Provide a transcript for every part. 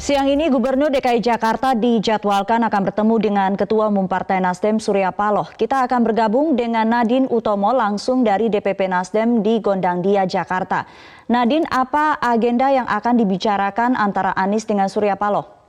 Siang ini Gubernur DKI Jakarta dijadwalkan akan bertemu dengan Ketua Umum Partai Nasdem Surya Paloh. Kita akan bergabung dengan Nadine Utomo langsung dari DPP Nasdem di Gondangdia, Jakarta. Nadine, apa agenda yang akan dibicarakan antara Anies dengan Surya Paloh?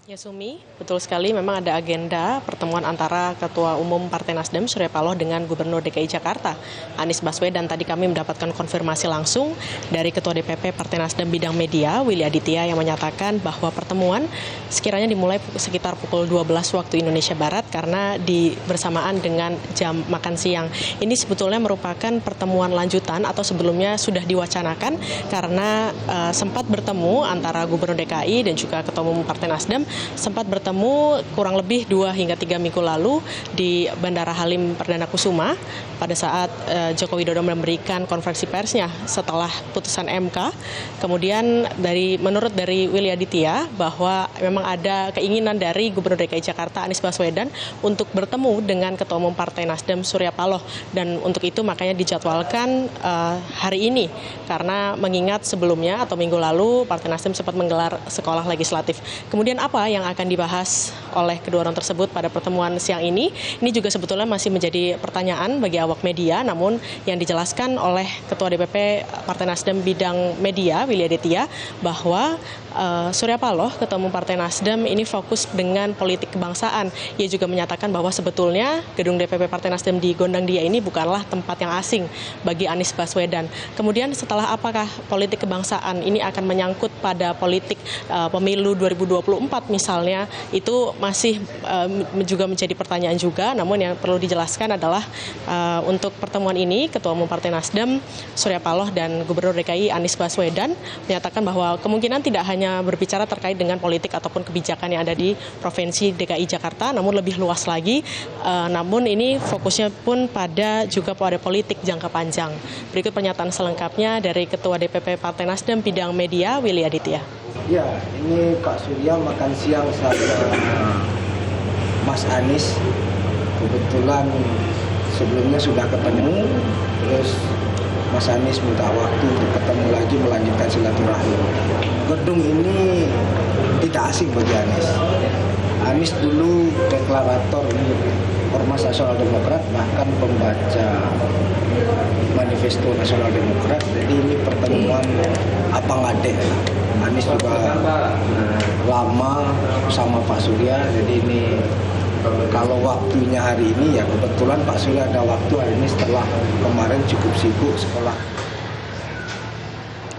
Ya Sumi, betul sekali memang ada agenda pertemuan antara Ketua Umum Partai Nasdem Surya Paloh dengan Gubernur DKI Jakarta Anies Baswedan. Tadi kami mendapatkan konfirmasi langsung dari Ketua DPP Partai Nasdem Bidang Media Willy Aditya yang menyatakan bahwa pertemuan sekiranya dimulai sekitar pukul 12 waktu Indonesia Barat karena bersamaan dengan jam makan siang. Ini sebetulnya merupakan pertemuan lanjutan atau sebelumnya sudah diwacanakan karena sempat bertemu antara Gubernur DKI dan juga Ketua Umum Partai Nasdem sempat bertemu kurang lebih 2 hingga 3 minggu lalu di Bandara Halim Perdana Kusuma pada saat Joko Widodo memberikan konferensi persnya setelah putusan MK. Kemudian menurut dari Willy Aditya bahwa memang ada keinginan dari Gubernur DKI Jakarta Anies Baswedan untuk bertemu dengan Ketua Umum Partai Nasdem Surya Paloh, dan untuk itu makanya dijadwalkan hari ini karena mengingat sebelumnya atau minggu lalu Partai Nasdem sempat menggelar sekolah legislatif. Kemudian apa yang akan dibahas oleh kedua orang tersebut pada pertemuan siang ini juga sebetulnya masih menjadi pertanyaan bagi awak media, namun yang dijelaskan oleh Ketua DPP Partai Nasdem Bidang Media Willy Aditya bahwa Surya Paloh, Ketua Umum Partai Nasdem, ini fokus dengan politik kebangsaan. Ia juga menyatakan bahwa sebetulnya gedung DPP Partai Nasdem di Gondangdia ini bukanlah tempat yang asing bagi Anies Baswedan. Kemudian setelah apakah politik kebangsaan ini akan menyangkut pada politik pemilu 2024 misalnya, itu masih juga menjadi pertanyaan juga. Namun yang perlu dijelaskan adalah untuk pertemuan ini Ketua Umum Partai Nasdem Surya Paloh dan Gubernur DKI Anies Baswedan menyatakan bahwa kemungkinan tidak hanya berbicara terkait dengan politik ataupun kebijakan yang ada di Provinsi DKI Jakarta, namun lebih luas lagi. Namun ini fokusnya pun juga pada politik jangka panjang. Berikut pernyataan selengkapnya dari Ketua DPP Partai Nasdem Bidang Media Willy Aditya. Ya, ini Pak Surya makan siang sama Mas Anies. Kebetulan sebelumnya sudah ketemu, terus Mas Anies minta waktu untuk ketemu lagi melanjutkan silaturahmi. Gedung ini tidak asing bagi Anies. Anies dulu deklarator Ormas Nasional Demokrat, bahkan pembaca Manifesto Nasional Demokrat. Jadi ini pertemuan abang adik. Anies juga lama sama Pak Surya, jadi ini kalau waktunya hari ini ya kebetulan Pak Surya ada waktu hari ini setelah kemarin cukup sibuk sekolah.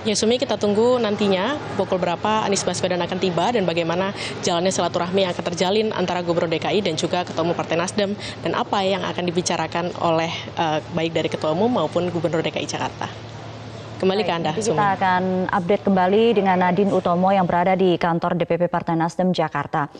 Ya Sumi, kita tunggu nantinya pukul berapa Anies Baswedan akan tiba dan bagaimana jalannya silaturahmi yang akan terjalin antara Gubernur DKI dan juga Ketua Umum Partai Nasdem, dan apa yang akan dibicarakan oleh baik dari Ketua Umum maupun Gubernur DKI Jakarta. Kembali ke Anda, Sumi. Kita akan update kembali dengan Nadine Utomo yang berada di kantor DPP Partai Nasdem Jakarta.